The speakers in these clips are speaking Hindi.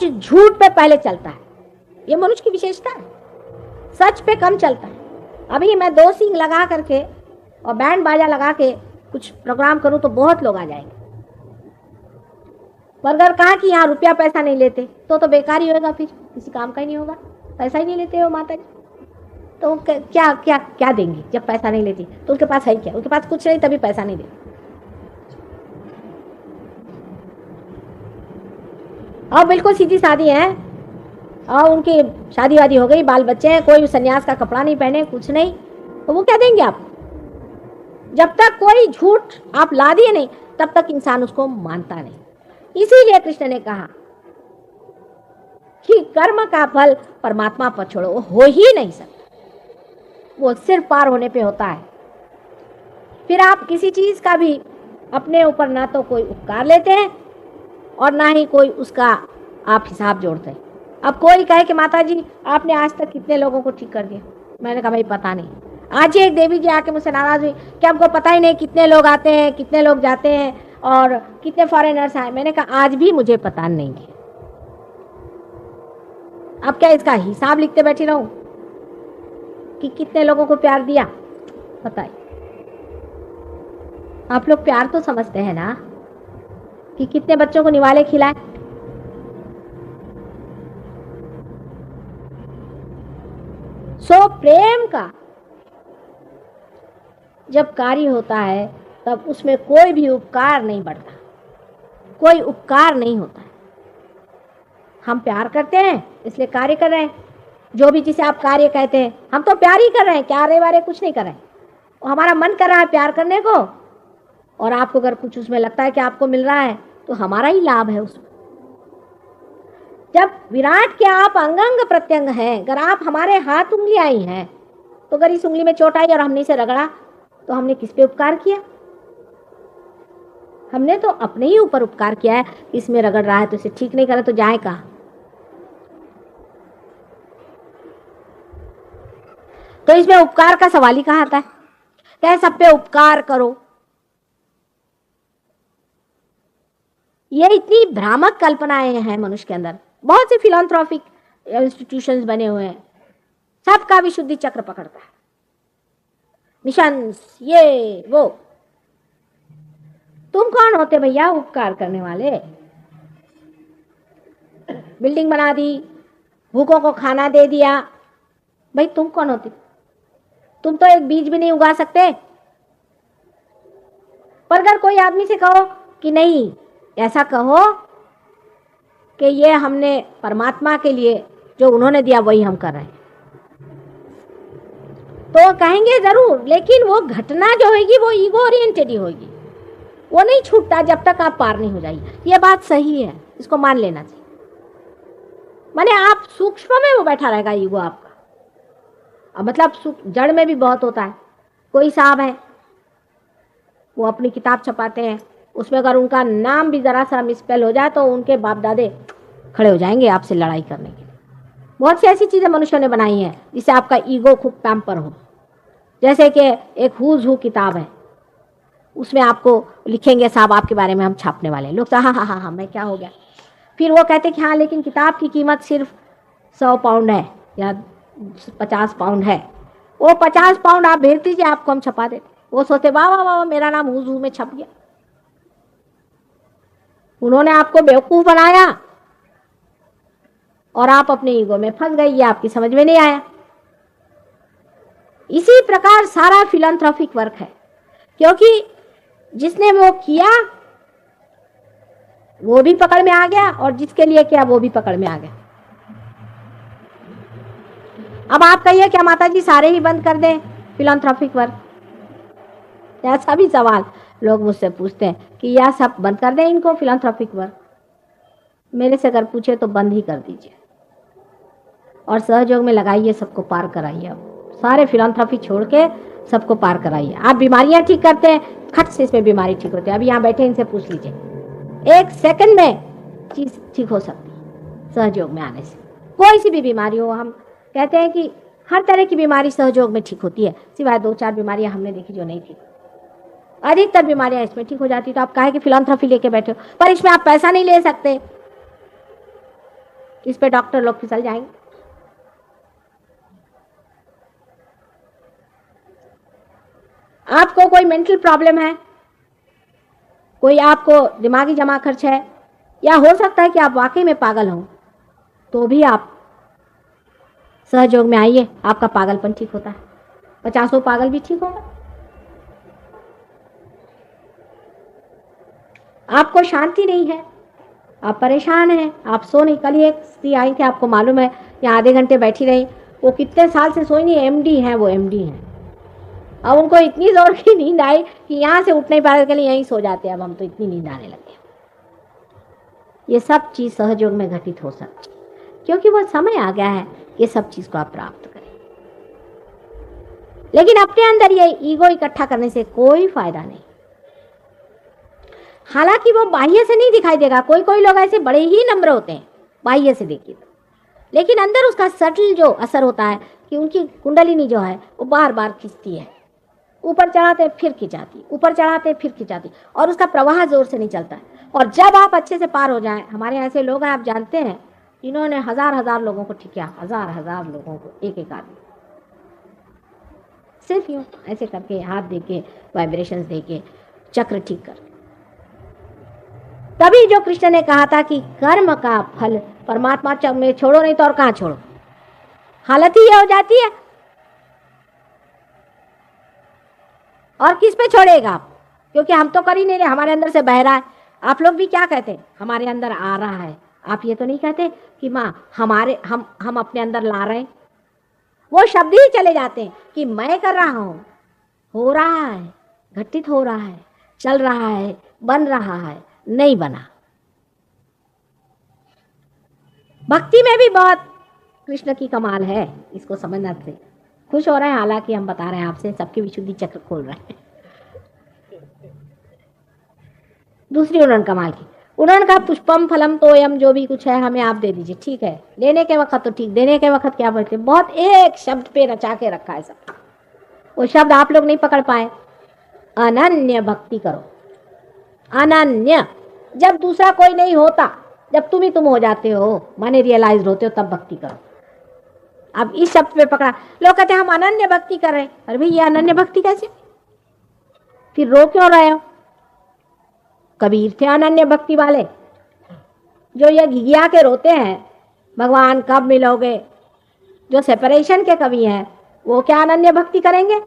मनुष्य झूठ पे पहले चलता है, ये मनुष्य की विशेषता है, सच पे कम चलता है। अभी मैं 2 सींग लगा करके और बैंड बाजा लगा के कुछ प्रोग्राम करूं तो बहुत लोग आ जाएंगे, पर अगर कहा कि यहाँ रुपया पैसा नहीं लेते तो बेकार ही होगा, फिर किसी काम का ही नहीं होगा। पैसा ही नहीं लेते हो माता जी, तो क्या क्या क्या देंगी जब पैसा नहीं लेती? तो उनके पास है क्या? उनके पास कुछ नहीं, तभी पैसा नहीं देती। और बिल्कुल सीधी सादी है, और उनकी शादी वादी हो गई, बाल बच्चे हैं, कोई सन्यास का कपड़ा नहीं पहने, कुछ नहीं, तो वो क्या देंगे आप? जब तक कोई झूठ आप ला दिए नहीं तब तक इंसान उसको मानता नहीं। इसीलिए कृष्ण ने कहा कि कर्म का फल परमात्मा पर छोड़ो, वो हो ही नहीं सकता, वो सिर पार होने पे होता है। फिर आप किसी चीज का भी अपने ऊपर ना तो कोई उपकार लेते हैं और ना ही कोई उसका आप हिसाब जोड़ते हैं। अब कोई कहे कि माता जी आपने आज तक कितने लोगों को ठीक कर दिया? मैंने कहा भाई पता नहीं। आज ही एक देवी जी आके मुझसे नाराज हुई कि आपको पता ही नहीं कितने लोग आते हैं, कितने लोग जाते हैं और कितने फॉरेनर्स आए। मैंने कहा आज भी मुझे पता नहीं है। अब क्या इसका हिसाब लिखते बैठी रहूं कि कितने लोगों को प्यार दिया? बताइए, आप लोग प्यार तो समझते हैं ना कि कितने बच्चों को निवाले खिलाए? सो प्रेम का जब कार्य होता है तब उसमें कोई भी उपकार नहीं बढ़ता, कोई उपकार नहीं होता है। हम प्यार करते हैं इसलिए कार्य कर रहे हैं। जो भी जिसे आप कार्य कहते हैं, हम तो प्यार ही कर रहे हैं, क्या रे वारे कुछ नहीं कर रहे हैं। हमारा मन कर रहा है प्यार करने को, और आपको अगर कुछ उसमें लगता है कि आपको मिल रहा है तो हमारा ही लाभ है उसमें। जब विराट के आप अंग अंग प्रत्यंग हैं, अगर आप हमारे हाथ उंगलियां आई हैं, तो अगर इस उंगली में चोट आई और हमने इसे रगड़ा तो हमने किस पे उपकार किया? हमने तो अपने ही ऊपर उपकार किया है। इसमें रगड़ रहा है तो इसे ठीक नहीं करे तो जाए कहाँ? तो इसमें उपकार का सवाल ही कहाँ आता है? क्या सब पे उपकार करो? ये इतनी भ्रामक कल्पनाएं हैं मनुष्य के अंदर। बहुत से फिलैंथ्रोपिक इंस्टीट्यूशंस बने हुए हैं, सबका विशुद्धि चक्र पकड़ता है, मिशंस ये वो। तुम कौन होते भैया उपकार करने वाले? बिल्डिंग बना दी, भूखों को खाना दे दिया, भाई तुम कौन होते? तुम तो एक बीज भी नहीं उगा सकते। पर अगर कोई आदमी से कहो कि नहीं, ऐसा कहो कि ये हमने परमात्मा के लिए जो उन्होंने दिया वही हम कर रहे हैं, तो कहेंगे जरूर, लेकिन वो घटना जो होगी वो ईगो ओरिएंटेड ही होगी, वो नहीं छूटता जब तक आप पार नहीं हो जाइए। ये बात सही है, इसको मान लेना चाहिए। माने आप सूक्ष्म में वो बैठा रहेगा ईगो आपका। अब मतलब जड़ में भी बहुत होता है। कोई साहब है, वो अपनी किताब छपाते हैं, उसमें अगर उनका नाम भी जरा सा मिसस्पेल हो जाए तो उनके बाप दादे खड़े हो जाएंगे आपसे लड़ाई करने के लिए। बहुत सी ऐसी चीजें मनुष्यों ने बनाई हैं जिससे आपका ईगो खूब पैम्पर हो। जैसे कि एक हुज हू किताब है, उसमें आपको लिखेंगे साहब आपके बारे में हम छापने वाले हैं। लोग तो हाँ मैं क्या हो गया? फिर वो कहते कि हाँ लेकिन किताब की कीमत सिर्फ 100 पाउंड है या 50 पाउंड है। वो 50 पाउंड आप भेज दीजिए, आपको हम छपा देते। वो सोचते वाह वाह वाह मेरा नाम हुज हू में छप गया। उन्होंने आपको बेवकूफ बनाया और आप अपने ईगो में फंस गई, ये आपकी समझ में नहीं आया। इसी प्रकार सारा फिलैंथ्रोपिक वर्क है, क्योंकि जिसने वो किया वो भी पकड़ में आ गया और जिसके लिए किया वो भी पकड़ में आ गया। अब आप कहिए क्या माता जी सारे ही बंद कर दें फिलैंथ्रोपिक वर्क? ऐसा भी सवाल लोग मुझसे पूछते हैं कि यह सब बंद कर दें इनको फिलैंथ्रोपिक वर्क। मेरे से अगर पूछे तो बंद ही कर दीजिए और सहयोग में लगाइए, सबको पार कराइए। अब सारे फिलैंथ्रोपी छोड़ के सबको पार कराइए। आप बीमारियां ठीक करते हैं, खट से इसमें बीमारी ठीक होती है। अभी यहाँ बैठे इनसे पूछ लीजिए, 1 सेकंड में चीज ठीक हो सकती है सहयोग में आने से। कोई सी भी बीमारी हो, हम कहते हैं कि हर तरह की बीमारी सहयोग में ठीक होती है, सिवाय 2-4 बीमारियां हमने देखी जो नहीं ठीक। अधिकतर बीमारियां इसमें ठीक हो जाती। तो आप कहे कि फिलैंथ्रोपी लेके बैठे हो, पर इसमें आप पैसा नहीं ले सकते। इस पे डॉक्टर लोग फिसल जाएंगे। आपको कोई मेंटल प्रॉब्लम है, कोई आपको दिमागी जमा खर्च है, या हो सकता है कि आप वाकई में पागल हो, तो भी आप सहयोग में आइए, आपका पागलपन ठीक होता है। 50 पागल भी ठीक होगा। आपको शांति नहीं है, आप परेशान हैं, आप सो नहीं। कल ही एक स्त्री आई थी, आपको मालूम है, यहाँ आधे घंटे बैठी रही, वो कितने साल से सोई नहीं, एमडी हैं, वो एमडी हैं। अब उनको इतनी जोर की नींद आई कि यहाँ से उठ नहीं पा रहे, यहीं सो जाते हैं अब हम तो, इतनी नींद आने लगे। ये सब चीज सहयोग में घटित हो सकती है, क्योंकि वो समय आ गया है ये सब चीज को आप प्राप्त करें। लेकिन अपने अंदर ये ईगो इकट्ठा करने से कोई फायदा नहीं। हालांकि वो बाह्य से नहीं दिखाई देगा, कोई कोई लोग ऐसे बड़े ही नम्र होते हैं बाह्य से देखिए तो, लेकिन अंदर उसका सटल जो असर होता है कि उनकी कुंडलिनी जो है वो बार बार खिंचती है, ऊपर चढ़ाते फिर खिंचाती, ऊपर चढ़ाते फिर खिंचाती, और उसका प्रवाह जोर से नहीं चलता है। और जब आप अच्छे से पार हो जाएं, हमारे ऐसे लोग हैं आप जानते हैं, इन्होंने हजार हजार लोगों को ठीक किया, हजार हजार लोगों को, एक एक आदमी सिर्फ यूं ऐसे करके, हाथ देके, वाइब्रेशंस देके, चक्र ठीक कर। तभी जो कृष्ण ने कहा था कि कर्म का फल परमात्मा में छोड़ो, नहीं तो और कहां छोड़ो। हालत ही ये हो जाती है, और किस पे छोड़ेगा आप, क्योंकि हम तो कर ही नहीं रहे, हमारे अंदर से बह रहा है। आप लोग भी क्या कहते हैं, हमारे अंदर आ रहा है। आप ये तो नहीं कहते कि माँ हम अपने अंदर ला रहे हैं। वो शब्द ही चले जाते हैं कि मैं कर रहा हूं, हो रहा है, घटित हो रहा है, चल रहा है, बन रहा है, नहीं बना। भक्ति में भी बहुत कृष्ण की कमाल है, इसको समझना से खुश हो रहे हैं। हालांकि हम बता रहे हैं आपसे, सबकी विशुद्धि चक्र खोल रहे हैं। दूसरी उन्होंने कमाल की, उन्होंने कहा पुष्पम फलम तोयम, जो भी कुछ है हमें आप दे दीजिए। ठीक है, लेने के वक्त तो ठीक, देने के वक्त क्या बोलते, बहुत एक शब्द पे रचा के रखा है सब। वो शब्द आप लोग नहीं पकड़ पाए, अनन्य भक्ति करो। अनन्य, जब दूसरा कोई नहीं होता, जब तुम ही तुम हो जाते हो, माने रियलाइज होते हो, तब भक्ति करो। अब इस शब्द पे पकड़ा, लोग कहते हैं हम अनन्य भक्ति कर रहे हैं। अरे भाई, ये अनन्य भक्ति कैसे, फिर रो क्यों रहे हो। कबीर थे अनन्य भक्ति वाले, जो ये घिघिया के रोते हैं भगवान कब मिलोगे, जो सेपरेशन के कवि हैं, वो क्या अनन्य भक्ति करेंगे।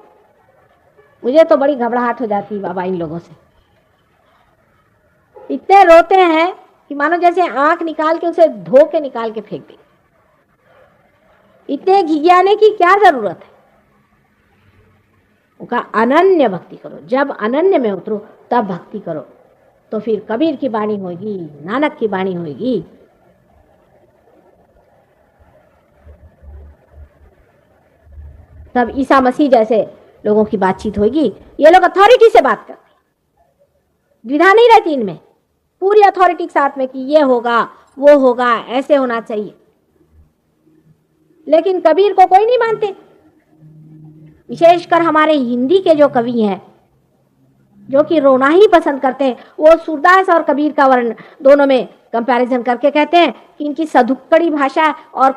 मुझे तो बड़ी घबराहट हो जाती है बाबा इन लोगों से। इतने रोते हैं कि मानो जैसे आंख निकाल के उसे धो के निकाल के फेंक दी। इतने घिघियाने की क्या जरूरत है। उनका अनन्य भक्ति करो, जब अनन्य में उतरो तब भक्ति करो, तो फिर कबीर की वाणी होगी, नानक की वाणी होगी। तब ईसा मसीह जैसे लोगों की बातचीत होगी। ये लोग अथॉरिटी से बात करते, द्विधा नहीं रहती इनमें, पूरी अथॉरिटी के साथ में कि ये होगा, वो होगा, ऐसे होना चाहिए। लेकिन कबीर को कोई नहीं मानते। विशेषकर हमारे हिंदी के जो कवि हैं, जो कि रोना ही पसंद करते हैं, वो सूरदास और कबीर का वर्ण दोनों में कंपैरिजन करके कहते हैं कि इनकी सधुक्कड़ी भाषा और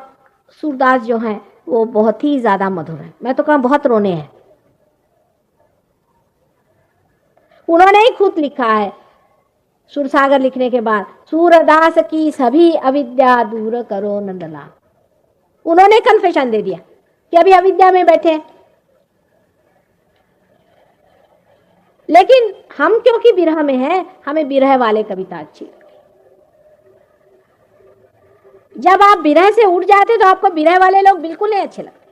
सूरदास जो हैं वो बहुत ही ज्यादा मधुर है। मैं तो कहूं बहुत रोने हैं। उन्होंने ही खुद लिखा है सुरसागर लिखने के बाद, सूरदास की सभी अविद्या दूर करो नंदलाल। उन्होंने कन्फेशन दे दिया कि अभी अविद्या में बैठे हैं। लेकिन हम क्योंकि विरह में हैं, हमें विरह वाले कविता अच्छी लगती। जब आप विरह से उठ जाते तो आपको विरह वाले लोग बिल्कुल नहीं अच्छे लगते।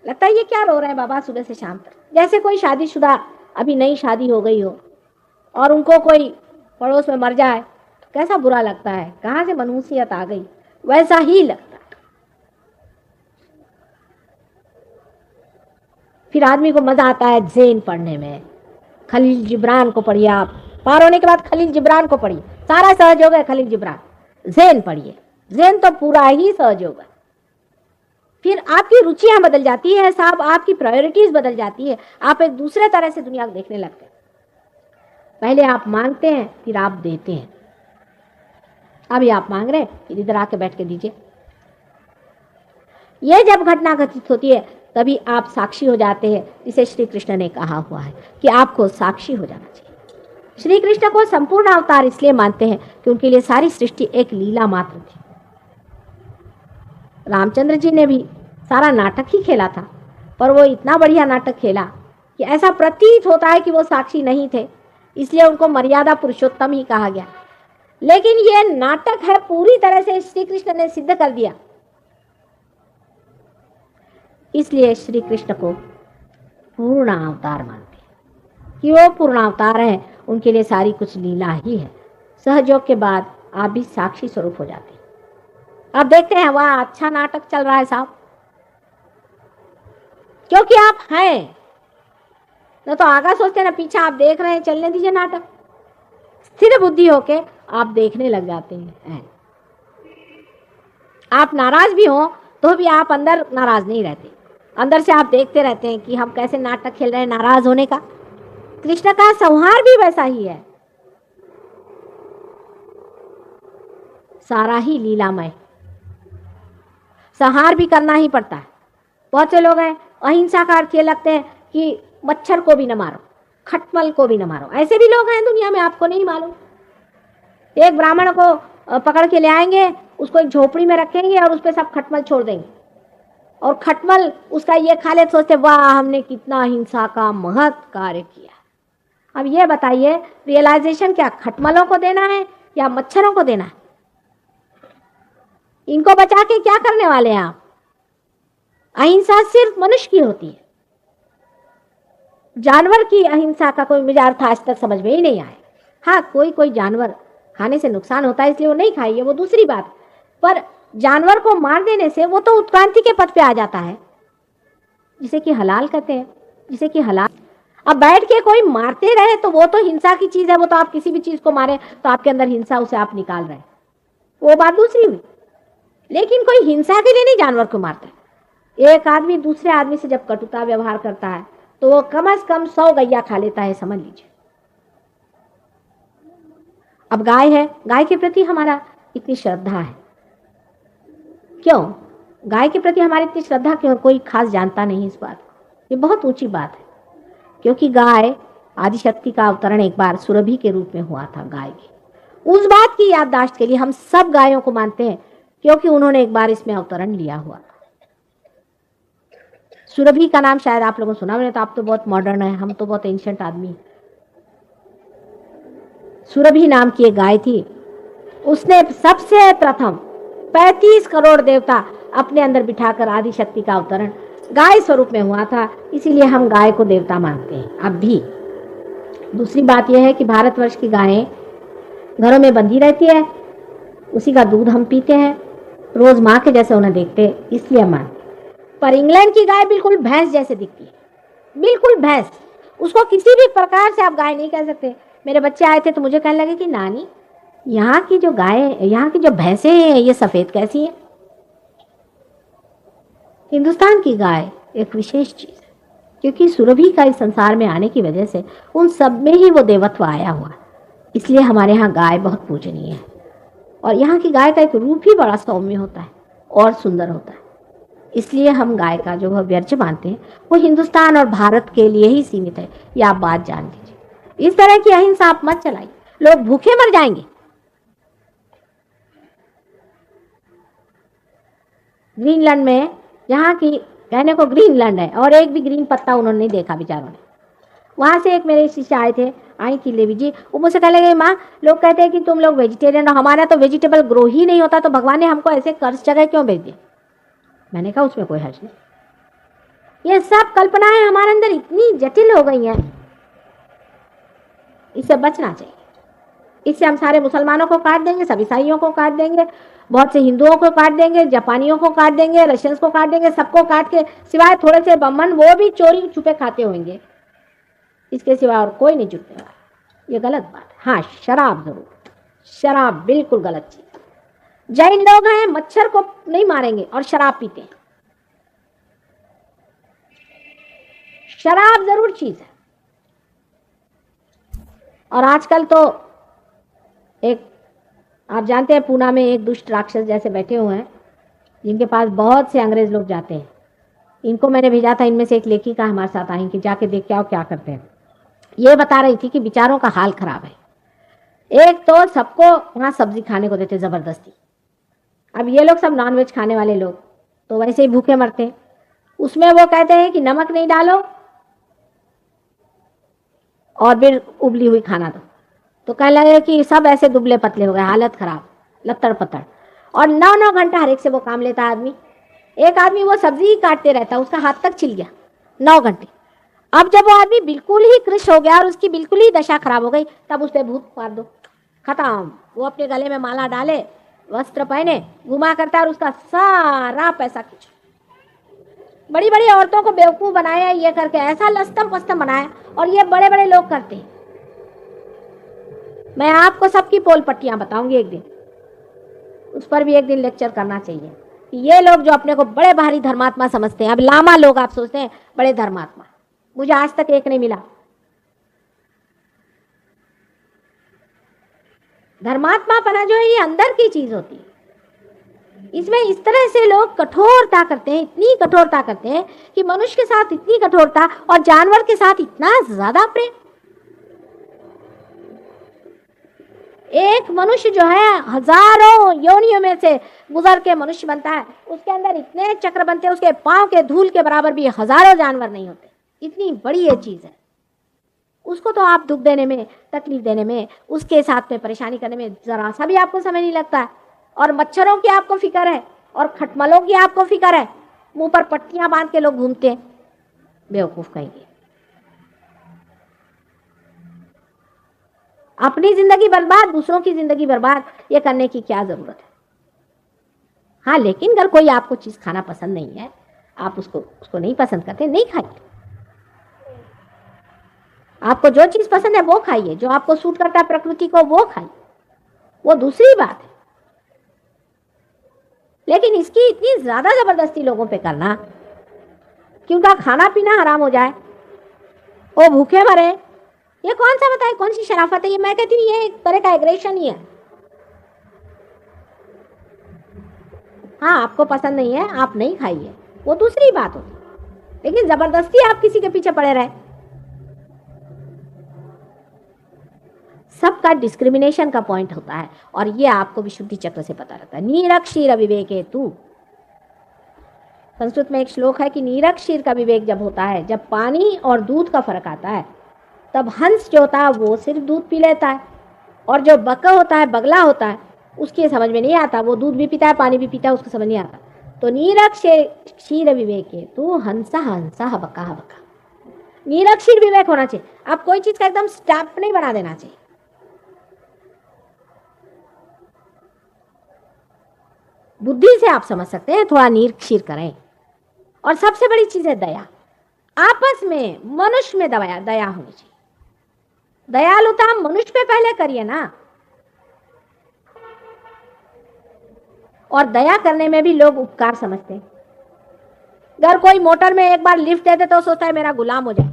लगता है ये क्या रो रहे हैं बाबा सुबह से शाम तक। जैसे कोई शादीशुदा अभी नई शादी हो गई हो और उनको कोई पड़ोस में मर जाए तो कैसा बुरा लगता है, कहाँ से मनुष्यत आ गई, वैसा ही लगता है। फिर आदमी को मजा आता है ज़ेन पढ़ने में। खलील जिब्रान को पढ़िए, आप पार होने के बाद खलील जिब्रान को पढ़िए, सारा सहयोग है खलील जिब्रान। ज़ेन पढ़िए, ज़ेन तो पूरा ही सहयोग है। फिर आपकी रुचियां बदल जाती है साहब, आपकी प्रायोरिटीज बदल जाती है, आप एक दूसरे तरह से दुनिया को देखने लगते हैं। पहले आप मांगते हैं, फिर आप देते हैं। अभी आप मांग रहे हैं, फिर इधर आके बैठ के दीजिए, ये जब घटना घटित होती है तभी आप साक्षी हो जाते हैं, जिसे श्री कृष्ण ने कहा हुआ है कि आपको साक्षी हो जाना चाहिए। श्री कृष्ण को संपूर्ण अवतार इसलिए मानते हैं कि उनके लिए सारी सृष्टि एक लीला मात्र थी। रामचंद्र जी ने भी सारा नाटक ही खेला था, पर वो इतना बढ़िया नाटक खेला कि ऐसा प्रतीत होता है कि वो साक्षी नहीं थे, इसलिए उनको मर्यादा पुरुषोत्तम ही कहा गया। लेकिन ये नाटक है, पूरी तरह से श्री कृष्ण ने सिद्ध कर दिया, इसलिए श्री कृष्ण को पूर्ण अवतार मानते हैं कि वो पूर्ण अवतार है, उनके लिए सारी कुछ लीला ही है। सहयोग के बाद आप भी साक्षी स्वरूप हो जाते हैं। अब देखते हैं वह अच्छा नाटक चल रहा है साहब, क्योंकि आप हैं न तो आगा सोचते हैं ना पीछे आप देख रहे हैं, चलने दीजिए नाटक। स्थिर बुद्धि होके आप देखने लग जाते हैं। आप नाराज भी हो तो भी आप अंदर नाराज नहीं रहते, अंदर से आप देखते रहते हैं कि हम कैसे नाटक खेल रहे हैं नाराज होने का। कृष्ण का संहार भी वैसा ही है, सारा ही लीलामय, संहार भी करना ही पड़ता है। बहुत से लोग हैं अहिंसा का अर्थ ये लगते हैं कि मच्छर को भी न मारो, खटमल को भी न मारो। ऐसे भी लोग हैं दुनिया में, आपको नहीं मालूम। एक ब्राह्मण को पकड़ के ले आएंगे, उसको एक झोपड़ी में रखेंगे और उस पर सब खटमल छोड़ देंगे, और खटमल उसका ये खा ले, सोचते वाह हमने कितना अहिंसा का महत् कार्य किया। अब ये बताइए रियलाइजेशन क्या खटमलों को देना है या मच्छरों को देना है? इनको बचा के क्या करने वाले हैं आप? अहिंसा सिर्फ मनुष्य की होती है, जानवर की अहिंसा का कोई मुझे अर्थ आज तक समझ में ही नहीं आया। हाँ, कोई कोई जानवर खाने से नुकसान होता है इसलिए वो नहीं खाइए, वो दूसरी बात। पर जानवर को मार देने से वो तो उत्क्रांति के पथ पे आ जाता है, जिसे कि हलाल कहते हैं, जिसे कि हलाल। अब बैठ के कोई मारते रहे तो वो तो हिंसा की चीज है, वो तो आप किसी भी चीज को मारे तो आपके अंदर हिंसा, उसे आप निकाल रहे हैं, वो बात दूसरी हुई। लेकिन कोई हिंसा के लिए नहीं जानवर को मारता है। एक आदमी दूसरे आदमी से जब कटुता व्यवहार करता है तो वो कम से कम 100 गैया खा लेता है, समझ लीजिए। अब गाय है, गाय के प्रति हमारा इतनी श्रद्धा है, क्यों गाय के प्रति हमारी इतनी श्रद्धा क्यों? कोई खास जानता नहीं इस बात को, ये बहुत ऊंची बात है। क्योंकि गाय आदिशक्ति का अवतरण एक बार सुरभि के रूप में हुआ था गाय की। उस बात की याददाश्त के लिए हम सब गायों को मानते हैं, क्योंकि उन्होंने एक बार इसमें अवतरण लिया हुआ था। सुरभि का नाम शायद आप लोगों ने सुना, तो आप तो बहुत मॉडर्न है, हम तो बहुत एंशिएंट आदमी हैं। सुरभि नाम की एक गाय थी, उसने सबसे प्रथम 35 करोड़ देवता अपने अंदर बिठाकर आदिशक्ति का अवतरण गाय स्वरूप में हुआ था, इसीलिए हम गाय को देवता मानते हैं अब भी। दूसरी बात यह है कि भारतवर्ष की गायें घरों में बंधी रहती है, उसी का दूध हम पीते हैं, रोज माँ के जैसे उन्हें देखते हैं, इसलिए मानते। पर इंग्लैंड की गाय बिल्कुल भैंस जैसे दिखती है, बिल्कुल भैंस। उसको किसी भी प्रकार से आप गाय नहीं कह सकते। मेरे बच्चे आए थे तो मुझे कहने लगे कि नानी यहाँ की जो गाय, यहाँ की जो भैंसें हैं ये सफेद कैसी है? हिंदुस्तान की गाय एक विशेष चीज है, क्योंकि सुरभि का इस संसार में आने की वजह से उन सब में ही वो देवत्व आया हुआ, इसलिए हमारे यहाँ गाय बहुत पूजनीय है। और यहाँ की गाय का एक रूप ही बड़ा सौम्य होता है और सुंदर होता है, इसलिए हम गाय का जो वह व्यर्थ मानते हैं वो हिंदुस्तान और भारत के लिए ही सीमित है, ये आप बात जान लीजिए। इस तरह की अहिंसा आप मत चलाइए, लोग भूखे मर जाएंगे। ग्रीनलैंड में, जहाँ की कहने को ग्रीनलैंड है और एक भी ग्रीन पत्ता उन्होंने नहीं देखा बेचारों ने। वहां से एक मेरे शिष्य आए थे, आई थी लेवी जी, वो मुझसे कहने लगे माँ लोग कहते हैं कि तुम लोग वेजिटेरियन हो, हमारा तो वेजिटेबल ग्रो ही नहीं होता, तो भगवान ने हमको ऐसे कर्ज जगह क्यों भेज दिया? मैंने कहा उसमें कोई हर्ज नहीं, ये सब कल्पनाएं हमारे अंदर इतनी जटिल हो गई हैं, इससे बचना चाहिए। इससे हम सारे मुसलमानों को काट देंगे, सब ईसाइयों को काट देंगे, बहुत से हिंदुओं को काट देंगे, जापानियों को काट देंगे, रशियंस को काट देंगे, सबको काट के सिवाय थोड़े से बम्मन, वो भी चोरी छुपे खाते होंगे, इसके सिवा और कोई नहीं जुटने वाला। ये गलत बात है। हाँ, शराब जरूर, शराब बिल्कुल गलत चीज। जैन लोग हैं मच्छर को नहीं मारेंगे और शराब पीते हैं, शराब जरूर चीज है। और आजकल तो एक आप जानते हैं पूना में एक दुष्ट राक्षस जैसे बैठे हुए हैं, जिनके पास बहुत से अंग्रेज लोग जाते हैं। इनको मैंने भेजा था, इनमें से एक लेखिका हमारे साथ आई कि जाके देख के आओ क्या करते हैं। ये बता रही थी कि बेचारों का हाल खराब है। एक तो सबको वहाँ सब्जी खाने को देते ज़बरदस्ती। अब ये लोग सब नॉनवेज खाने वाले लोग तो वैसे ही भूखे मरते हैं। उसमें वो कहते हैं कि नमक नहीं डालो और फिर उबली हुई खाना दो, तो कहने लगे कि सब ऐसे दुबले पतले हो गए, हालत खराब, लत्तड़ पत्तड़। और 9-9 घंटा हर एक से वो काम लेता आदमी। एक आदमी वो सब्जी ही काटते रहता, उसका हाथ तक छिल गया 9 घंटे। अब जब वो आदमी बिल्कुल ही कृश हो गया और उसकी बिल्कुल ही दशा खराब हो गई, तब उस पर भूत मार दो, खत्म। वो अपने गले में माला डाले, वस्त्र पहने, घुमा करता है और उसका सारा पैसा खींचो। बड़ी बड़ी औरतों को बेवकूफ बनाया ये करके, ऐसा लस्तम पस्तम बनाया, और ये बड़े बड़े लोग करते हैं। मैं आपको सबकी पोल पट्टियां बताऊंगी एक दिन, उस पर भी एक दिन लेक्चर करना चाहिए कि ये लोग जो अपने को बड़े भारी धर्मात्मा समझते हैं, अब लामा लोग आप सोचते हैं बड़े धर्मात्मा, मुझे आज तक एक नहीं मिला। धर्मात्मा पना जो है ये अंदर की चीज होती है। इसमें इस तरह से लोग कठोरता करते हैं, इतनी कठोरता करते हैं कि मनुष्य के साथ इतनी कठोरता और जानवर के साथ इतना ज्यादा प्रेम। एक मनुष्य जो है हजारों योनियों में से गुजर के मनुष्य बनता है, उसके अंदर इतने चक्र बनते हैं, उसके पांव के धूल के बराबर भी हजारों जानवर नहीं होते। इतनी बड़ी ये चीज है। उसको तो आप दुख देने में, तकलीफ देने में, उसके साथ में परेशानी करने में जरा सा भी आपको समय नहीं लगता है। और मच्छरों की आपको फिक्र है और खटमलों की आपको फिक्र है। मुंह पर पट्टियां बांध के लोग घूमते हैं, बेवकूफ कहेंगे। अपनी जिंदगी बर्बाद, दूसरों की जिंदगी बर्बाद, ये करने की क्या जरूरत है। हाँ, लेकिन अगर कोई आपको चीज खाना पसंद नहीं है, आप उसको नहीं पसंद करते, नहीं खाइए। आपको जो चीज पसंद है वो खाइए, जो आपको सूट करता है प्रकृति को वो खाइए, वो दूसरी बात है। लेकिन इसकी इतनी ज्यादा जबरदस्ती लोगों पे करना कि उनका खाना पीना हराम हो जाए, वो भूखे मरे, ये कौन सा बताए, कौन सी शराफत है ये। मैं कहती हूँ ये एक तरह का एग्रेशन ही है। हाँ, आपको पसंद नहीं है, आप नहीं खाइए, वो दूसरी बात होती, लेकिन जबरदस्ती आप किसी के पीछे पड़े रहे। सबका डिस्क्रिमिनेशन का पॉइंट होता है, और ये आपको विशुद्धि चक्र से पता रहता है। नीरक्षीर विवेके तू, संस्कृत में एक श्लोक है कि नीरक्षीर का विवेक जब होता है, जब पानी और दूध का फर्क आता है, तब हंस जो होता है वो सिर्फ दूध पी लेता है, और जो बका होता है, बगला होता है, उसकी समझ में नहीं आता, वो दूध भी पीता है, पानी भी पीता है, उसको समझ नहीं आता। तो नीरक्षीर विवेके तू हंसा हंसा बका बका, नीरक्षीर विवेक होना चाहिए। आप कोई चीज का एकदम स्टैम्प नहीं बना देना चाहिए। बुद्धि से आप समझ सकते हैं, थोड़ा नीरक्षीर करें। और सबसे बड़ी चीज है दया। आपस में मनुष्य में दया होनी चाहिए। दयालुता मनुष्य पे पहले करिए ना। और दया करने में भी लोग उपकार समझते हैं। अगर कोई मोटर में एक बार लिफ्ट दे दे तो सोचता है मेरा गुलाम हो जाए।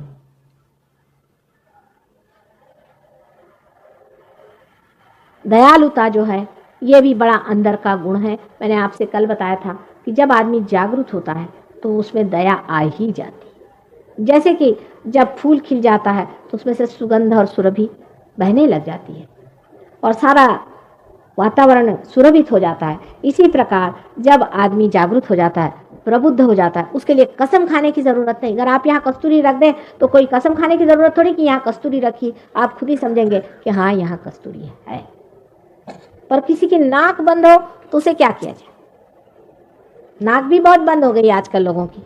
दयालुता जो है ये भी बड़ा अंदर का गुण है। मैंने आपसे कल बताया था कि जब आदमी जागरूक होता है तो उसमें दया आ ही जाती है। जैसे कि जब फूल खिल जाता है तो उसमें से सुगंध और सुरभि बहने लग जाती है और सारा वातावरण सुरभित हो जाता है। इसी प्रकार जब आदमी जागरूक हो जाता है, प्रबुद्ध हो जाता है, उसके लिए कसम खाने की जरूरत नहीं। अगर आप यहाँ कस्तूरी रख दें तो कोई कसम खाने की जरूरत थोड़ी कि यहाँ कस्तूरी रखी, आप खुद ही समझेंगे कि हाँ यहाँ कस्तूरी है। पर किसी की नाक बंद हो तो उसे क्या किया जाए। नाक भी बहुत बंद हो गई आजकल लोगों की,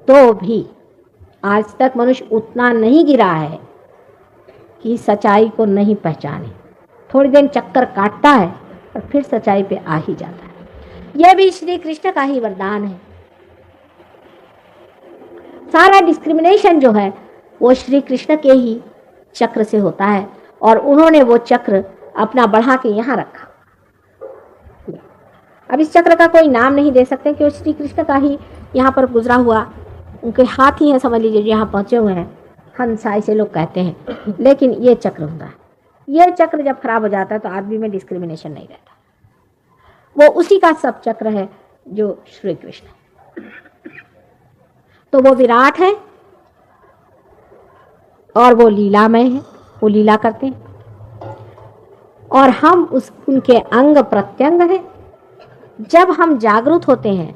तो भी आज तक मनुष्य उतना नहीं गिरा है कि सच्चाई को नहीं पहचाने। थोड़ी देर चक्कर काटता है और फिर सच्चाई पे आ ही जाता है। यह भी श्री कृष्ण का ही वरदान है। सारा डिस्क्रिमिनेशन जो है वो श्री कृष्ण के ही चक्र से होता है और उन्होंने वो चक्र अपना बढ़ा के यहाँ रखा। अब इस चक्र का कोई नाम नहीं दे सकते कि वो श्री कृष्ण का ही यहाँ पर गुजरा हुआ, उनके हाथ ही है समझ लीजिए जो यहाँ पहुंचे हुए हैं, हंस ऐसे लोग कहते हैं। लेकिन ये चक्र होता है। ये चक्र जब खराब हो जाता है तो आदमी में डिस्क्रिमिनेशन नहीं रहता। वो उसी का सब चक्र है जो श्री कृष्ण है। तो वो विराट है और वो लीलामय है, वो लीला करते हैं और हम उनके अंग प्रत्यंग हैं। जब हम जागरूक होते हैं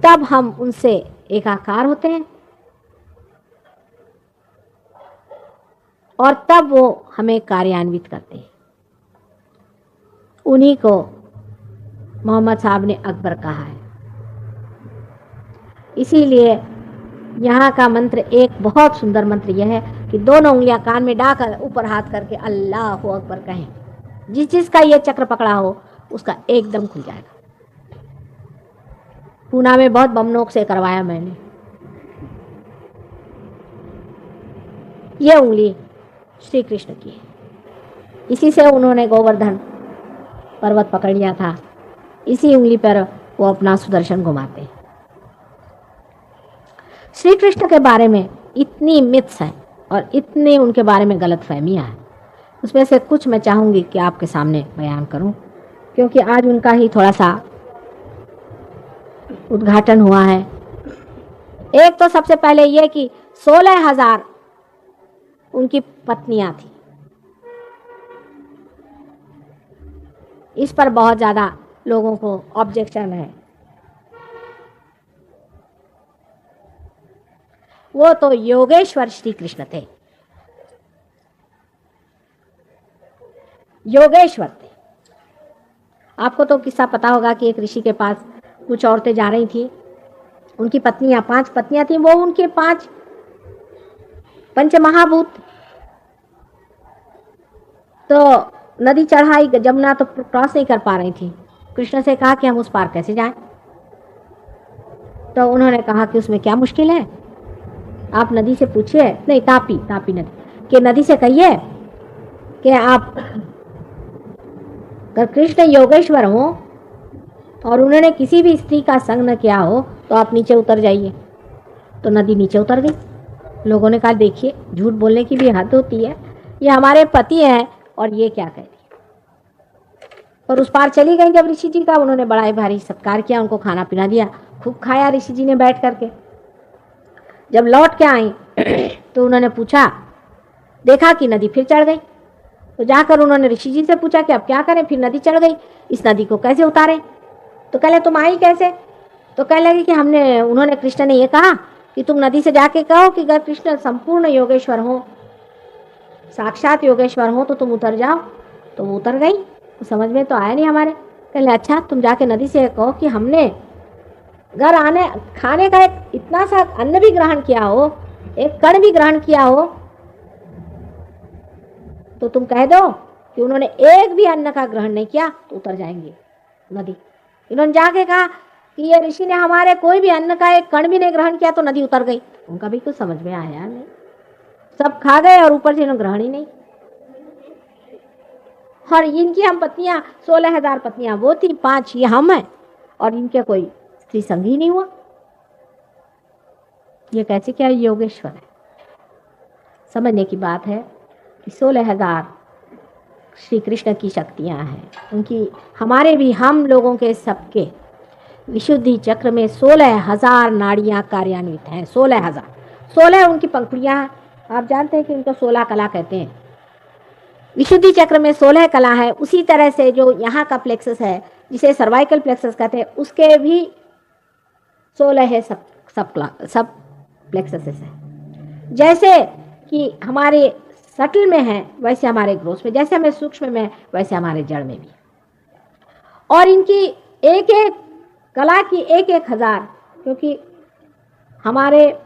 तब हम उनसे एकाकार होते हैं और तब वो हमें कार्यान्वित करते हैं। उन्हीं को मोहम्मद साहब ने अकबर कहा है। इसीलिए यहाँ का मंत्र, एक बहुत सुंदर मंत्र यह है कि दोनों उंगलियां कान में डालकर ऊपर हाथ करके अल्लाह अकबर कहें। जिस जिसका ये चक्र पकड़ा हो उसका एकदम खुल जाएगा। पूना में बहुत बमनोक से करवाया मैंने। ये उंगली श्री कृष्ण की है। इसी से उन्होंने गोवर्धन पर्वत पकड़ लिया था। इसी उंगली पर वो अपना सुदर्शन घुमाते हैं। श्री कृष्ण के बारे में इतनी मिथ्स हैं और इतने उनके बारे में गलत फहमियाँ हैं। उसमें से कुछ मैं चाहूँगी कि आपके सामने बयान करूँ, क्योंकि आज उनका ही थोड़ा सा उद्घाटन हुआ है। एक तो सबसे पहले ये कि 16,000 उनकी पत्नियां थी। इस पर बहुत ज़्यादा लोगों को ऑब्जेक्शन है। वो तो योगेश्वर श्री कृष्ण थे, योगेश्वर थे। आपको तो किस्सा पता होगा कि एक ऋषि के पास कुछ औरतें जा रही थी। उनकी पत्नियां, 5 पत्नियां थी। वो उनके 5 पंचमहाभूत। तो नदी चढ़ाई, जमुना तो क्रॉस नहीं कर पा रही थी। कृष्ण से कहा कि हम उस पार कैसे जाएं? तो उन्होंने कहा कि उसमें क्या मुश्किल है, आप नदी से पूछिए, नहीं तापी नदी कि नदी से कहिए कि आप अगर कृष्ण योगेश्वर हो और उन्होंने किसी भी स्त्री का संग न किया हो तो आप नीचे उतर जाइए। तो नदी नीचे उतर गई। लोगों ने कहा देखिए, झूठ बोलने की भी हद होती है, ये हमारे पति हैं और ये क्या कह रही है। और उस पार चली गई जब ऋषि जी का, उन्होंने बड़ा ही भारी सत्कार किया, उनको खाना पीना दिया, खूब खाया ऋषि जी ने बैठ करके। जब लौट के आई तो उन्होंने पूछा, देखा कि नदी फिर चढ़ गई। तो जाकर उन्होंने ऋषि जी से पूछा कि अब क्या करें, फिर नदी चढ़ गई, इस नदी को कैसे उतारें? तो कह ले तुम आई कैसे? तो कह लगी कि उन्होंने कृष्ण ने ये कहा कि तुम नदी से जाके कहो कि अगर कृष्ण संपूर्ण योगेश्वर हो, साक्षात योगेश्वर हो, तो तुम उतर जाओ। तो वो उतर गई। तो समझ में तो आया नहीं हमारे। कह ले अच्छा, तुम जाके नदी से कहो कि हमने घर आने खाने का एक इतना सा अन्न भी ग्रहण किया हो, एक कण भी ग्रहण किया हो, तो तुम कह दो कि उन्होंने एक भी अन्न का ग्रहण नहीं किया, तो उतर जाएंगे नदी। इन्होंने जाके कहा कि ये ऋषि ने हमारे कोई भी अन्न का एक कण भी नहीं ग्रहण किया, तो नदी उतर गई। उनका भी कुछ समझ में आया नहीं, सब खा गए और ऊपर से इन्होंने ग्रहण ही नहीं। और इनकी हम पत्नियां 16,000 पत्नियां वो थी, 5 ये हम हैं, और इनके कोई स्त्री संग ही नहीं हुआ। ये कैसे क्या योगेश्वर है? समझने की बात है कि 16,000 श्री कृष्ण की शक्तियां हैं। उनकी हमारे भी, हम लोगों के सबके विशुद्धि चक्र में 16,000 नाड़ियां कार्यान्वित हैं। 16,000, 16 उनकी पंखुड़ियां हैं। आप जानते हैं कि उनको 16 कला कहते हैं। विशुद्धि चक्र में 16 कला है। उसी तरह से जो यहाँ का प्लेक्सस है, जिसे सर्वाइकल प्लेक्सस कहते हैं, उसके भी 16 है। सब प्लेक्सस है। जैसे कि हमारे सटल में है वैसे हमारे ग्रोस में, जैसे हमें सूक्ष्म में वैसे हमारे जड़ में भी। और इनकी एक एक कला की एक एक हजार, क्योंकि हमारे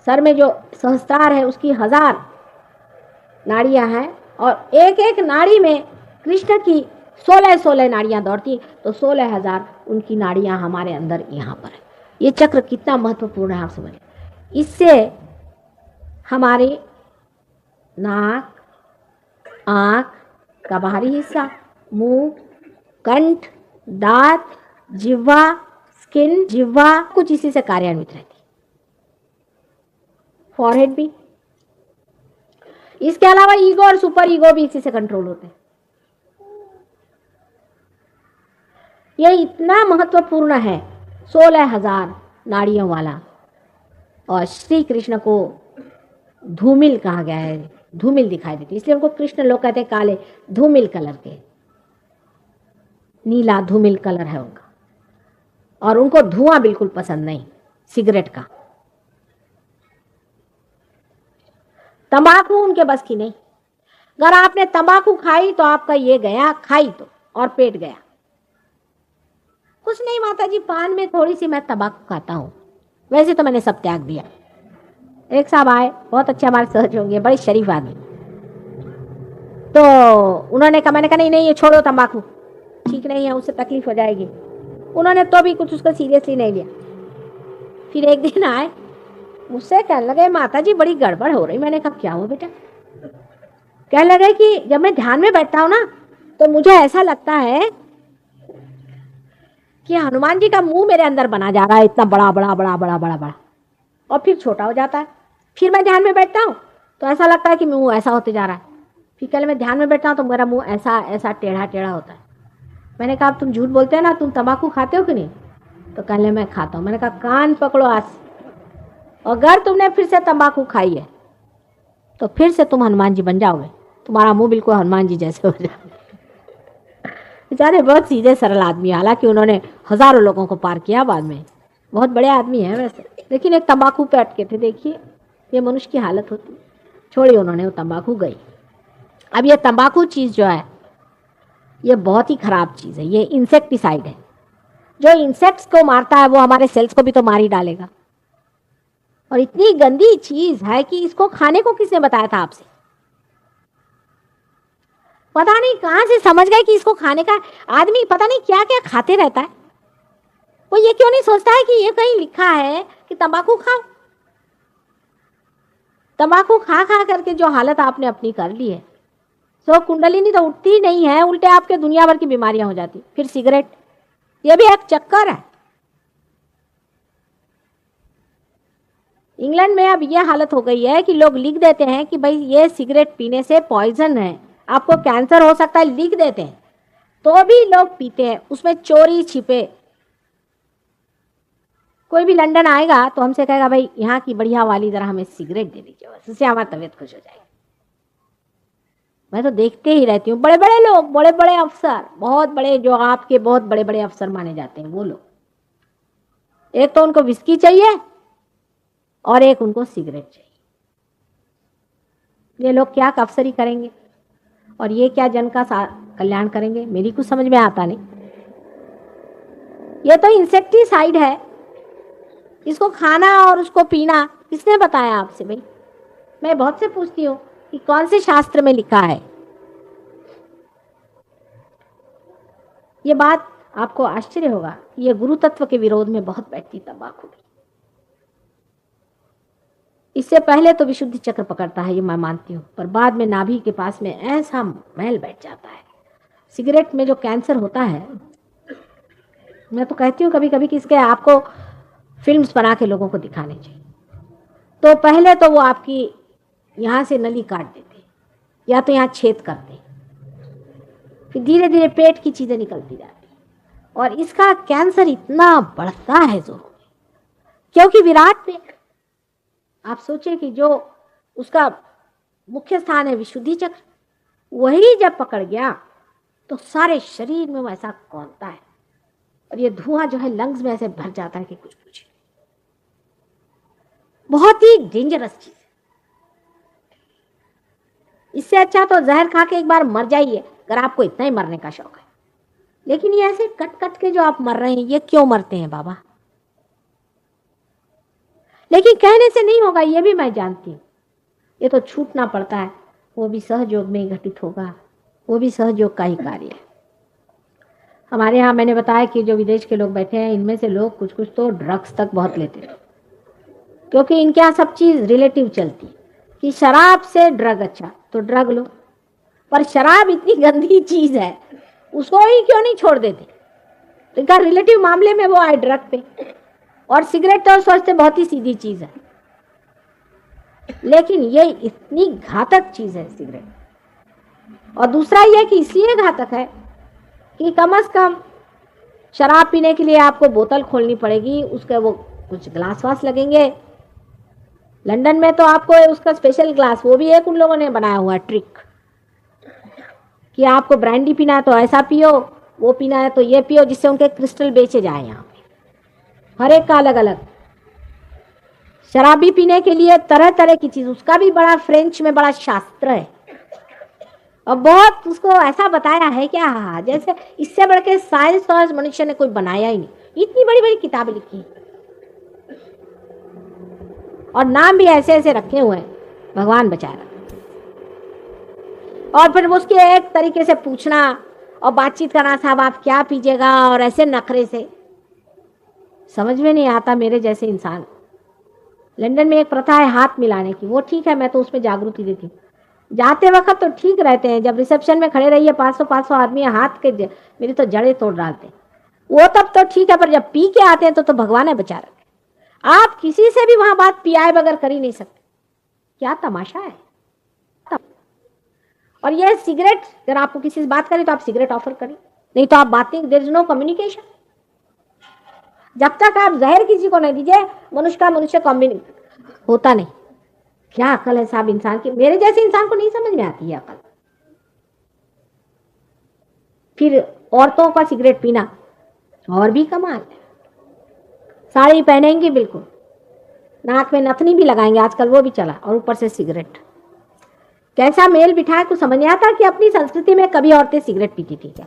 सर में जो सहस्त्रार है उसकी 1000 नाड़ियां हैं, और एक एक नाड़ी में कृष्ण की 16 नाड़ियां दौड़ती, तो 16,000 उनकी नाड़ियां हमारे अंदर यहाँ पर है। ये चक्र कितना महत्वपूर्ण है आप समझ। इससे हमारे नाक, आँख का बाहरी हिस्सा, मुंह, कंठ, दांत, जिह्वा, स्किन, जिह्वा कुछ इसी से कार्यान्वित रहती। फॉरहेड भी। इसके अलावा ईगो और सुपर ईगो भी इसी से कंट्रोल होते हैं। ये इतना महत्वपूर्ण है, 16,000 नाड़ियों वाला। और श्री कृष्ण को धूमिल कहा गया है, धूमिल दिखाई देती, इसलिए उनको कृष्ण लोग कहते हैं काले, धूमिल कलर के, नीला धूमिल कलर है उनका। और उनको धुआं बिल्कुल पसंद नहीं सिगरेट का, तंबाकू उनके बस की नहीं। अगर आपने तंबाकू खाई तो आपका ये गया, खाई तो, और पेट गया। कुछ नहीं माता जी, पान में थोड़ी सी मैं तंबाकू खाता हूँ, वैसे तो मैंने सब त्याग दिया। एक साहब आए, बहुत अच्छे हमारे सहज होंगे, बड़े शरीफ आदमी, तो उन्होंने कहा, मैंने कहा नहीं नहीं ये छोड़ो तंबाकू, ठीक नहीं है, उससे तकलीफ हो जाएगी। उन्होंने तो भी कुछ उसका सीरियसली नहीं लिया। फिर एक दिन आए, मुझसे कहने लगे, माता जी बड़ी गड़बड़ हो रही। मैंने कहा क्या हुआ बेटा? कहने लगे कि जब मैं ध्यान में बैठता हूँ ना, तो मुझे ऐसा लगता है कि हनुमान जी का मुंह मेरे अंदर बना जा रहा है, इतना बड़ा बड़ा बड़ा बड़ा बड़ा बड़ा, और फिर छोटा हो जाता है। फिर मैं ध्यान में बैठता हूँ तो ऐसा लगता है कि मुंह ऐसा होते जा रहा है। फिर कल मैं ध्यान में बैठता हूँ तो मेरा मुंह ऐसा ऐसा टेढ़ा टेढ़ा होता है। मैंने कहा तुम झूठ बोलते हो ना, तुम तंबाकू खाते हो कि नहीं? तो कहने मैं खाता हूँ। मैंने कहा कान पकड़ो आज, अगर तुमने फिर से तंबाकू खाई है तो फिर से तुम हनुमान जी बन जाओगे, तुम्हारा मुंह बिल्कुल हनुमान जी जैसे हो जाए। बेचारे बहुत सीधे सरल आदमी, हालांकि उन्होंने हजारों लोगों को पार किया बाद में, बहुत बड़े आदमी हैं वैसे, लेकिन एक तंबाकू पे अटके थे। देखिए ये मनुष्य की हालत होती। छोड़ी उन्होंने, वो तंबाकू गई। अब ये तंबाकू चीज़ जो है ये बहुत ही खराब चीज़ है, ये इंसेक्टिसाइड है। जो इंसेक्ट्स को मारता है वो हमारे सेल्स को भी तो मार ही डालेगा। और इतनी गंदी चीज़ है कि इसको खाने को किसने बताया था आपसे? पता नहीं कहां से समझ गए कि इसको खाने का। आदमी पता नहीं क्या क्या खाते रहता है। वो ये क्यों नहीं सोचता है कि ये कहीं लिखा है कि तंबाकू खाओ। तंबाकू खा खा करके जो हालत आपने अपनी कर ली है, तो कुंडलिनी तो उठती ही नहीं है, उल्टे आपके दुनिया भर की बीमारियां हो जाती। फिर सिगरेट, ये भी एक चक्कर है। इंग्लैंड में अब ये हालत हो गई है कि लोग लिख देते हैं कि भाई ये सिगरेट पीने से पॉइजन है, आपको कैंसर हो सकता है, लिख देते हैं, तो भी लोग पीते हैं। उसमें चोरी छिपे। कोई भी लंदन आएगा तो हमसे कहेगा भाई यहाँ की बढ़िया वाली जरा हमें सिगरेट दे दीजिए, बस उससे हमारी तबीयत खुश हो जाएगी। मैं तो देखते ही रहती हूँ, बड़े बड़े लोग, बड़े बड़े अफसर, बहुत बड़े, जो आपके बहुत बड़े बड़े अफसर माने जाते हैं, वो लोग, एक तो उनको विस्की चाहिए और एक उनको सिगरेट चाहिए। ये लोग क्या अफसरी करेंगे और ये क्या जन का कल्याण करेंगे, मेरी कुछ समझ में आता नहीं। ये तो इंसेक्टिसाइड है, इसको खाना और उसको पीना किसने बताया आपसे? भाई मैं बहुत से पूछती हूँ कि कौन से शास्त्र में लिखा है। ये बात आपको आश्चर्य होगा, ये गुरु तत्व के विरोध में बहुत बैठती तंबाकू की। इससे पहले तो विशुद्धि चक्र पकड़ता है, ये मैं मानती हूँ, पर बाद में नाभि के पास में ऐसा मैल बैठ जाता है। सिगरेट में जो कैंसर होता है, मैं तो कहती हूँ कभी कभी कि इसके आपको फिल्म्स बना के लोगों को दिखाने चाहिए। तो पहले तो वो आपकी यहाँ से नली काट देते या तो यहाँ छेद करते, फिर धीरे धीरे पेट की चीजें निकलती जाती, और इसका कैंसर इतना बढ़ता है जोरों में, क्योंकि विराट में आप सोचें कि जो उसका मुख्य स्थान है विशुद्धि चक्र, वही जब पकड़ गया तो सारे शरीर में वैसा कौनता है, और ये धुआं जो है लंग्स में ऐसे भर जाता है कि कुछ पूछे। बहुत ही डेंजरस चीज है। इससे अच्छा तो जहर खा के एक बार मर जाइए, अगर आपको इतना ही मरने का शौक है। लेकिन ये ऐसे कट कट के जो आप मर रहे हैं, ये क्यों मरते हैं बाबा? लेकिन कहने से नहीं होगा, ये भी मैं जानती हूँ। ये तो छूटना पड़ता है, वो भी सहयोग में ही घटित होगा, वो भी सहयोग का ही कार्य है। हमारे यहाँ मैंने बताया कि जो विदेश के लोग बैठे हैं, इनमें से लोग कुछ कुछ तो ड्रग्स तक बहुत लेते हैं, क्योंकि इनके यहाँ सब चीज़ रिलेटिव चलती है कि शराब से ड्रग अच्छा, तो ड्रग लो। पर शराब इतनी गंदी चीज़ है, उसको ही क्यों नहीं छोड़ देते? तो इनका रिलेटिव मामले में वो आए ड्रग पे। और सिगरेट तो सोचते बहुत ही सीधी चीज़ है, लेकिन ये इतनी घातक चीज़ है सिगरेट। और दूसरा ये कि इसलिए घातक है कि कम से कम शराब पीने के लिए आपको बोतल खोलनी पड़ेगी, उसके वो कुछ ग्लास वास लगेंगे। लंदन में तो आपको उसका स्पेशल ग्लास, वो भी एक उन लोगों ने बनाया हुआ ट्रिक कि आपको ब्रांडी पीना है तो ऐसा पियो, वो पीना है तो ये पियो, जिससे उनके क्रिस्टल बेचे जाए यहाँ पे, हर एक का अलग अलग। शराबी पीने के लिए तरह तरह की चीज, उसका भी बड़ा फ्रेंच में बड़ा शास्त्र है और बहुत उसको ऐसा बताया है क्या, हाँ जैसे इससे बढ़ के साइंस और मनुष्य ने कोई बनाया ही नहीं। इतनी बड़ी बड़ी किताबें लिखी और नाम भी ऐसे ऐसे रखे हुए हैं, भगवान बचाए। और फिर उसके एक तरीके से पूछना और बातचीत करना, साहब आप क्या पीजिएगा, और ऐसे नखरे से समझ में नहीं आता मेरे जैसे इंसान। लंदन में एक प्रथा है हाथ मिलाने की, वो ठीक है, मैं तो उसमें जागृति देती हूँ। जाते वक्त तो ठीक रहते हैं, जब रिसेप्शन में खड़े रहिए 500 आदमी हाथ के मेरी तो जड़ें तोड़ डालते हैं, वो तब तो ठीक है, पर जब पी के आते हैं तो भगवान है बचा रखे। आप किसी से भी वहां बात पियाए बगैर कर ही नहीं सकते, क्या तमाशा है। और ये सिगरेट, अगर आपको किसी से बात करें तो आप सिगरेट ऑफर करें, नहीं तो आप बात नहीं, देयर इज नो कम्युनिकेशन। जब तक आप जहर किसी को नहीं दीजिए, मनुष्य का मनुष्य कॉम्बिनेशन होता नहीं। क्या अकल है साहब इंसान की, मेरे जैसे इंसान को नहीं समझ में आती है अकल। फिर औरतों का सिगरेट पीना और भी कमाल है, साड़ी पहनेंगी बिल्कुल, नाक में नथनी भी लगाएंगे आजकल, वो भी चला, और ऊपर से सिगरेट। कैसा मेल बिठाए, कुछ समझ नहीं आता कि अपनी संस्कृति में कभी औरतें सिगरेट पीती थी क्या।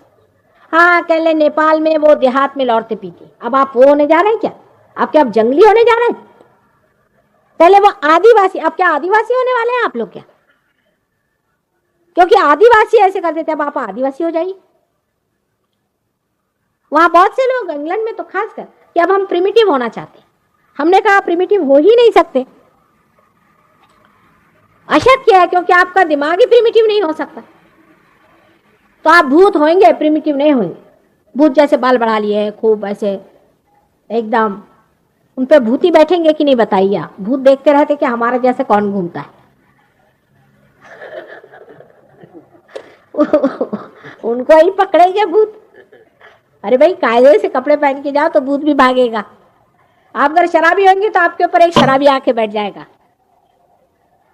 हाँ कह ले नेपाल में वो देहात में औरतें पीती, अब आप वो होने जा रहे हैं क्या, आप क्या अब जंगली होने जा रहे हैं। पहले वो आदिवासी, अब क्या आदिवासी होने वाले हैं आप लोग क्या, क्योंकि आदिवासी ऐसे करते थे, अब आप आदिवासी हो जाइए। वहां बहुत से लोग इंग्लैंड में तो खासकर कि अब हम प्रिमिटिव होना चाहते हैं, हमने कहा प्रिमिटिव हो ही नहीं सकते, अशक्य है, क्योंकि आपका दिमाग ही प्रिमिटिव नहीं हो सकता। तो आप भूत होंगे, प्रिमिटिव नहीं होंगे। भूत जैसे बाल बढ़ा लिए खूब ऐसे एकदम, उन पे भूती बैठेंगे कि नहीं बताइए आप। भूत देखते रहते कि हमारे जैसे कौन घूमता है उनको ही पकड़ेंगे भूत। अरे भाई कायदे से कपड़े पहन के जाओ तो भूत भी भागेगा। आप अगर शराबी होंगे तो आपके ऊपर एक शराबी आके बैठ जाएगा,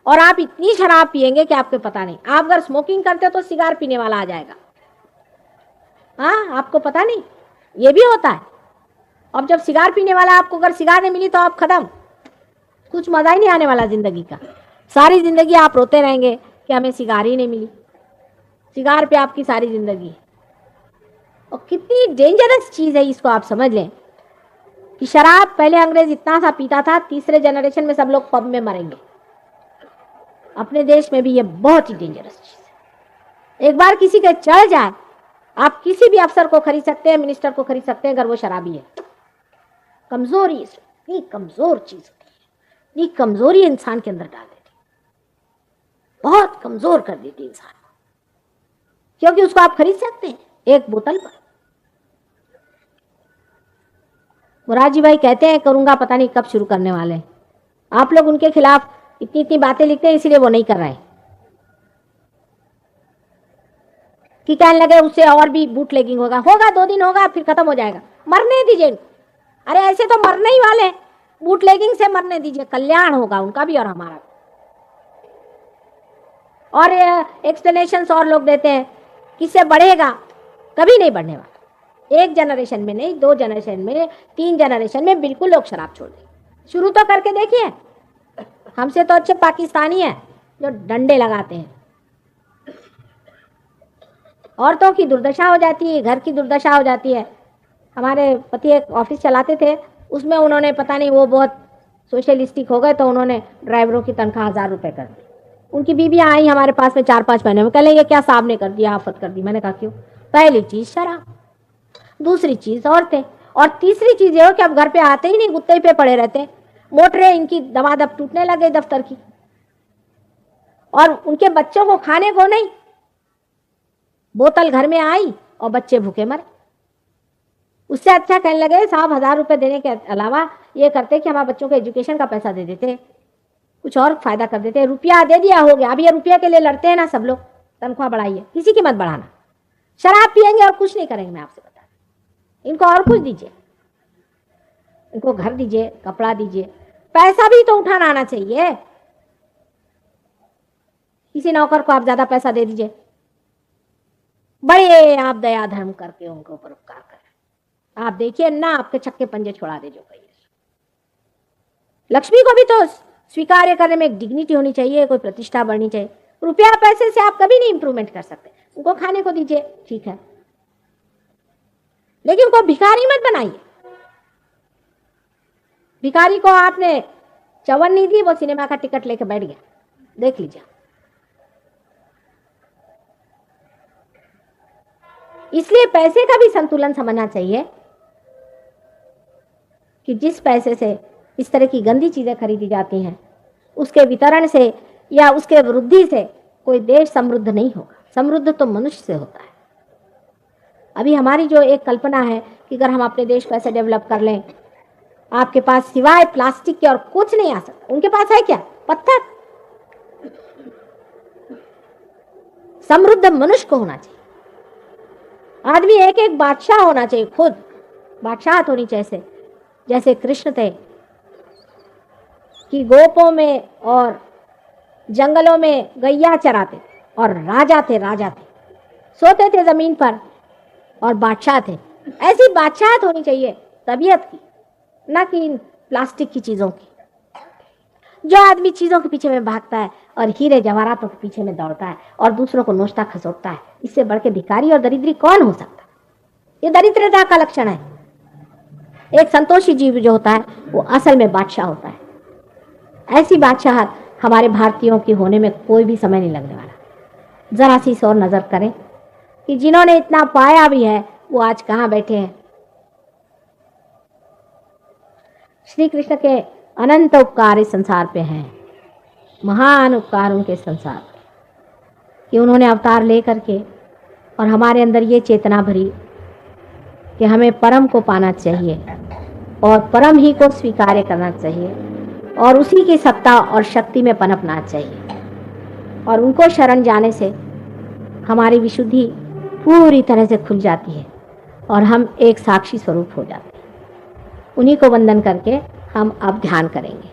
और आप इतनी शराब पिएंगे कि आपको पता नहीं। आप अगर स्मोकिंग करते हो तो सिगार पीने वाला आ जाएगा, हाँ आपको पता नहीं, ये भी होता है। अब जब सिगार पीने वाला, आपको अगर सिगार नहीं मिली तो आप खत्म, कुछ मजा ही नहीं आने वाला जिंदगी का। सारी जिंदगी आप रोते रहेंगे कि हमें सिगार ही नहीं मिली, सिगार पे आपकी सारी जिंदगी है। और कितनी डेंजरस चीज है, इसको आप समझ लें कि शराब पहले अंग्रेज इतना सा पीता था, तीसरे जनरेशन में सब लोग पब में मरेंगे। अपने देश में भी ये बहुत ही डेंजरस चीज है। एक बार किसी के चढ़ जाए, आप किसी भी अफसर को खरीद सकते हैं, मिनिस्टर को खरीद सकते हैं, अगर वो शराबी है। कमजोरी, इतनी कमजोर चीज होती है, इतनी कमजोरी इंसान के अंदर डाल देती, बहुत कमजोर कर देती इंसान, क्योंकि उसको आप खरीद सकते हैं एक बोतल पर। मुरारजी भाई कहते हैं करूंगा, पता नहीं कब शुरू करने वाले हैं। आप लोग उनके खिलाफ इतनी इतनी बातें लिखते हैं, इसलिए वो नहीं कर रहे कि कहने लगे उससे और भी बूट लेगिंग होगा। 2 दिन होगा फिर खत्म हो जाएगा, मरने दीजिए। अरे ऐसे तो मरने ही वाले, बूट लेगिंग से मरने दीजिए, कल्याण होगा उनका भी और हमारा भी। और एक्सप्लेनेशंस और लोग देते हैं किससे बढ़ेगा, कभी नहीं बढ़ने वाला। 1 जनरेशन में नहीं, 2 जनरेशन में, 3 जनरेशन में बिल्कुल लोग शराब छोड़ देंगे। शुरू तो करके देखिए, हमसे तो अच्छे पाकिस्तानी हैं जो डंडे लगाते हैं। औरतों की दुर्दशा हो जाती है, घर की दुर्दशा हो जाती है। हमारे पति एक ऑफिस चलाते थे, उसमें उन्होंने पता नहीं वो बहुत सोशलिस्टिक हो गए, तो उन्होंने ड्राइवरों की तनख्वाह 1000 रुपये कर दी। उनकी बीबियाँ आई हमारे पास में 4-5 महीने में, कह लेंगे क्या साहब ने कर दिया, आफत कर दी। मैंने कहा क्यों? पहली चीज शराब, दूसरी चीज औरतें, और तीसरी चीज ये हो कि अब घर पे आते ही नहीं, गुत्ते पे पड़े रहते, मोटरें इनकी दबादब टूटने लगे दफ्तर की, और उनके बच्चों को खाने को नहीं, बोतल घर में आई और बच्चे भूखे मरे। उससे अच्छा कहने लगे साहब 1000 रुपये देने के अलावा ये करते कि हमारे बच्चों के एजुकेशन का पैसा दे देते, कुछ और फायदा कर देते। रुपया दे दिया, हो गया। अब ये रुपया के लिए लड़ते हैं ना सब लोग, तनख्वाह बढ़ाइए, किसी की मत बढ़ाना। शराब पियेंगे और कुछ नहीं करेंगे, मैं आपसे बता। इनको और कुछ दीजिए, इनको घर दीजिए, कपड़ा दीजिए, पैसा भी तो उठाना आना चाहिए। किसी नौकर को आप ज्यादा पैसा दे दीजिए, बड़े आप दया धर्म करके उनके ऊपर उपकार करें, आप देखिए ना आपके छक्के पंजे छुड़ा दे जो कहिए। लक्ष्मी को भी तो स्वीकार्य करने में एक डिग्निटी होनी चाहिए, कोई प्रतिष्ठा बढ़नी चाहिए। रुपया पैसे से आप कभी नहीं इंप्रूवमेंट कर सकते। उनको खाने को दीजिए, ठीक है, लेकिन उनको भिखारी मत बनाइए। भिखारी को आपने चवन नहीं दी, वो सिनेमा का टिकट लेके बैठ गया, देख लीजिए। इसलिए पैसे का भी संतुलन समझना चाहिए कि जिस पैसे से इस तरह की गंदी चीजें खरीदी जाती हैं, उसके वितरण से या उसके वृद्धि से कोई देश समृद्ध नहीं होगा। समृद्ध तो मनुष्य से होता है। अभी हमारी जो एक कल्पना है कि अगर हम अपने देश को ऐसे डेवलप कर लें, आपके पास सिवाय प्लास्टिक के और कुछ नहीं आ सकता। उनके पास है क्या? पत्थर। समृद्ध मनुष्य को होना चाहिए। आदमी एक एक बादशाह होना चाहिए, खुद बादशाहत होनी चाहिए। जैसे कृष्ण थे कि गोपों में और जंगलों में गैया चराते और राजा थे, सोते थे जमीन पर और बादशाह थे। ऐसी बादशाहत होनी चाहिए तबीयत की, ना कि इन प्लास्टिक की चीजों की। जो आदमी चीजों के पीछे में भागता है और हीरे जवाहरातों के पीछे में दौड़ता है और दूसरों को नोचता खसोटता है, इससे बढ़ के भिखारी और दरिद्री कौन हो सकता? ये दरिद्रता का लक्षण है। एक संतोषी जीव जो होता है वो असल में बादशाह होता है। ऐसी बादशाहत हमारे भारतीयों की होने में कोई भी समय नहीं लगने वाला। जरा सी और नजर करें कि जिन्होंने इतना पाया भी है वो आज कहां बैठे हैं। श्री कृष्ण के अनंत उपकार इस संसार पे हैं, महान उपकार उनके संसार पे कि उन्होंने अवतार ले करके और हमारे अंदर ये चेतना भरी कि हमें परम को पाना चाहिए और परम ही को स्वीकार करना चाहिए और उसी की सत्ता और शक्ति में पनपना चाहिए। और उनको शरण जाने से हमारी विशुद्धि पूरी तरह से खुल जाती है और हम एक साक्षी स्वरूप हो जाते हैं। उन्हीं को वंदन करके हम अब ध्यान करेंगे।